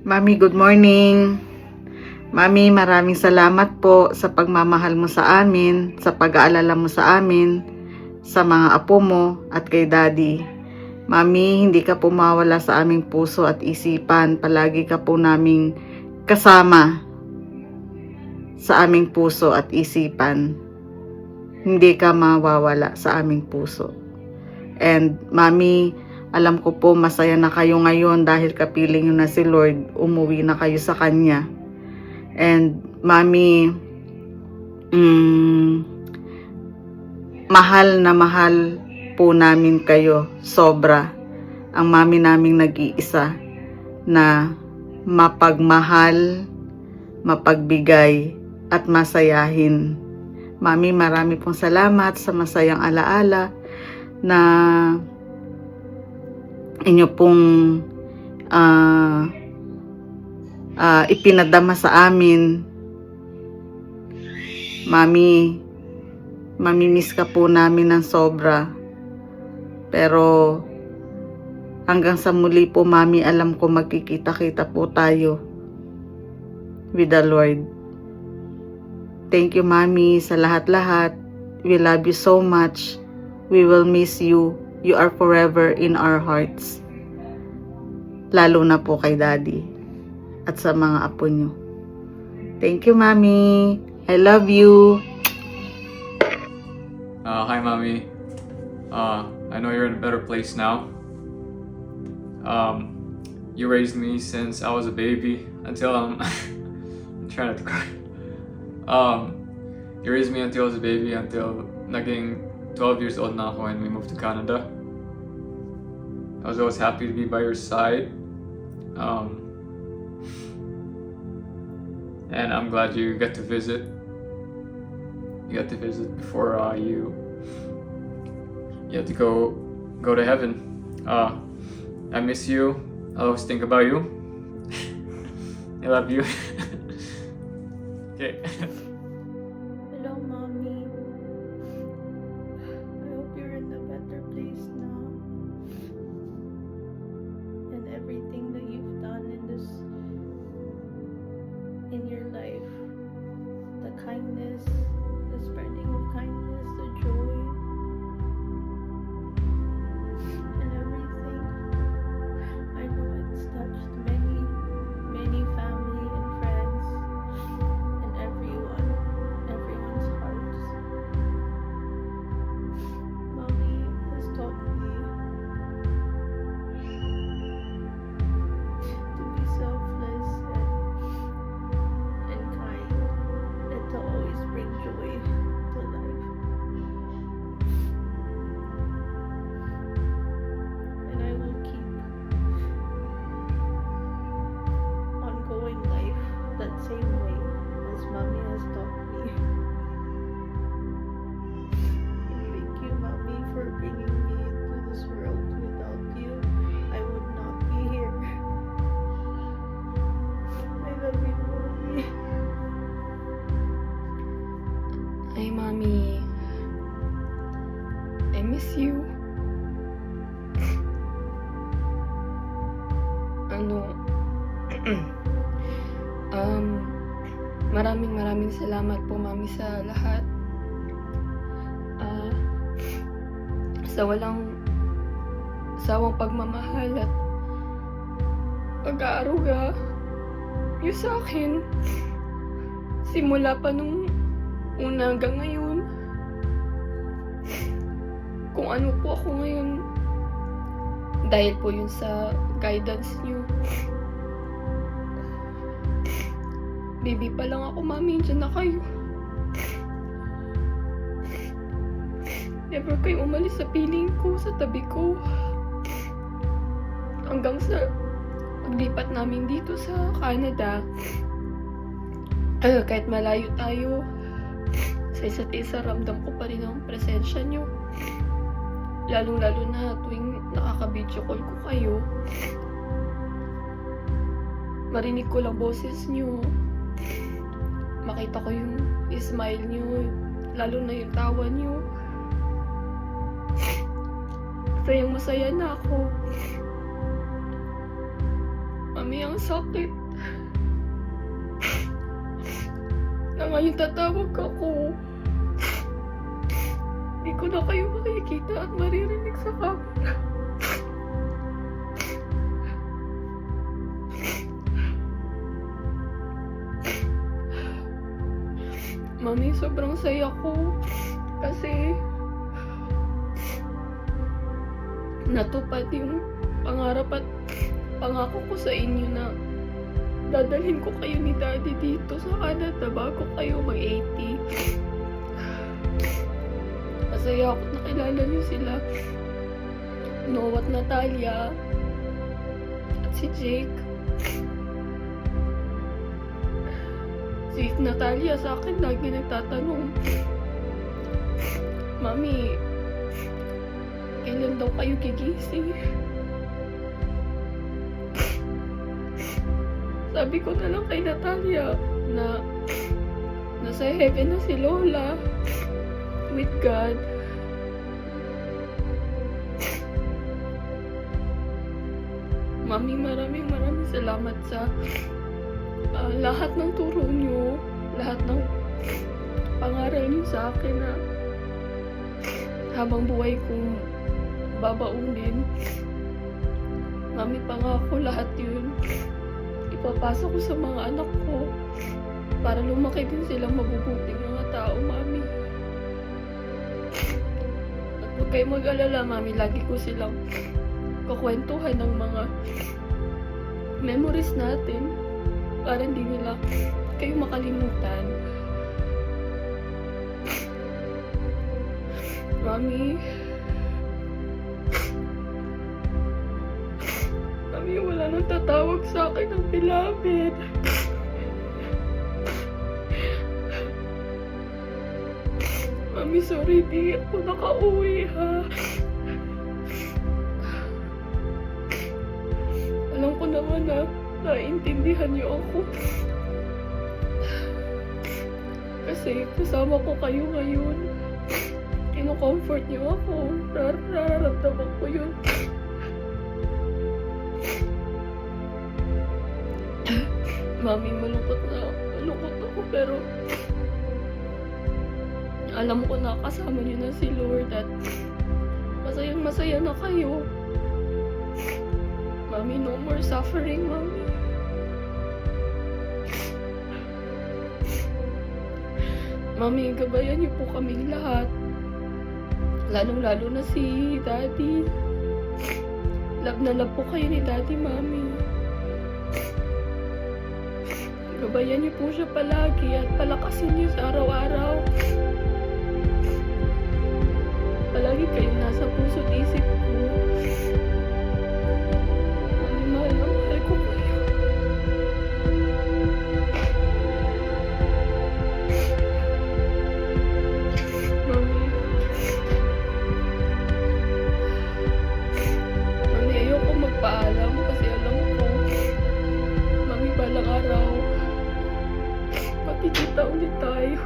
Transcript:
Mami, good morning. Mami, maraming salamat po sa pagmamahal mo sa amin, sa pag-aalala mo sa amin, sa mga apo mo at kay Daddy. Mami, hindi ka po mawala sa aming puso at isipan. Palagi ka po naming kasama sa aming puso at isipan. Hindi ka mawawala sa aming puso. And Mami, alam ko po masaya na kayo ngayon dahil kapiling nyo na si Lord. Umuwi na kayo sa Kanya. And Mami, mahal na mahal po namin kayo. Sobra. Ang Mami naming nag-iisa na mapagmahal, mapagbigay, at masayahin. Mami, marami pong salamat sa masayang alaala na inyo pong ipinadama sa amin. Mami, mamimiss ka po namin ng sobra. Pero hanggang sa muli po, Mami, alam ko magkikita-kita po tayo with the Lord. Thank you, Mami, sa lahat-lahat. We love you so much. We will miss you. You are forever in our hearts. Lalo na po kay Daddy at sa mga apo nyo. Thank you, Mami. I love you. Hi, Mommy. I know you're in a better place now. You raised me since I was a baby until I'm trying not to cry. You raised me until I was a baby until naging 12 years old na ako when we moved to Canada. I was always happy to be by your side. And I'm glad you get to visit. You got to visit before you have to go to heaven. I miss you. I always think about you. I love you. Okay. Hello, Mommy. I hope you're in a better place now. And everything that you've done in your life, the kindness, the spreading of kindness, the joy, and everything. I know it's touched many, many family and friends and everyone's hearts. Mommy has taught me to be selfless and kind, and to always bring joy to life. And I will keep on going life that same way as Mommy has taught me. Thank you, Mommy, for bringing me into this world. Without you, I would not be here. I love you, Mommy. Hi, Mommy. I miss you. Maraming salamat po, Mami, sa lahat. Sa walang sawang pagmamahal at pag-aaruga niyo sa akin. Simula pa nung una hanggang ngayon. Kung ano po ako ngayon, dahil po yun sa guidance niyo. Baby pa lang ako, Mami, dyan na kayo. Never kayo umalis sa piling ko, sa tabi ko. Hanggang sa paglipat namin dito sa Canada. Kahit malayo tayo, sa isa't isa, ramdam ko pa rin ang presensya nyo. Lalong-lalo na tuwing nakaka-video call ko kayo. Marinig ko lang boses nyo. Makita ko yung smile nyo, lalo na yung tawa nyo. Sayang masaya na ako. Mami, ang sakit. Na ngayon tatawag ako. Hindi ko na kayo makikita at maririnig sa camera. Mami, sobrang saya ko. Kasi natupad yung pangarap at pangako ko sa inyo na dadalhin ko kayo ni Daddy dito sa Canada bago kayo mag-80. Masaya ako nakilala niyo sila. Noah at Natalia at si Jake. Si Natalia sa akin lagi nagtatanong, Mami, kailan daw kayo gigising? Sabi ko na lang kay Natalia na nasa heaven na si Lola with God. Mami, maraming salamat sa lahat ng turo nyo, lahat ng pangaral nyo sa akin na habang buhay kong babaunin. Mami, pangako lahat yun ipapasa ko sa mga anak ko para lumaki din silang mabubuting mga tao, Mami. At huwag kayo mag-alala, Mami, lagi ko silang kukwentuhan ng mga memories natin para hindi nila kayo makalimutan. Mami, wala nang tatawag sa akin ng beloved. Mami, sorry, di ako nakauwi, ha. Alam ko naman na naiintindihan niyo ako. Kasi kasama ko kayo ngayon. Kino-comfort niyo ako. Nararamdaman ko yun. Mami, malungkot ako pero alam ko na kasama niyo na si Lord at masaya na kayo. Mami, no more suffering, Mami. Mami, gabayan niyo po kaming lahat. Lalong-lalo na si Daddy. Love na love po kayo ni Daddy, Mami. Gabayan niyo po siya palagi at palakasin niyo sa araw-araw. Palagi kayong nasa puso't isip ko. Mami, mahal na mahal ko kayo. Mami, ayoko magpaalam kasi alam ko, Mami, balang araw, makikita ulit tayo.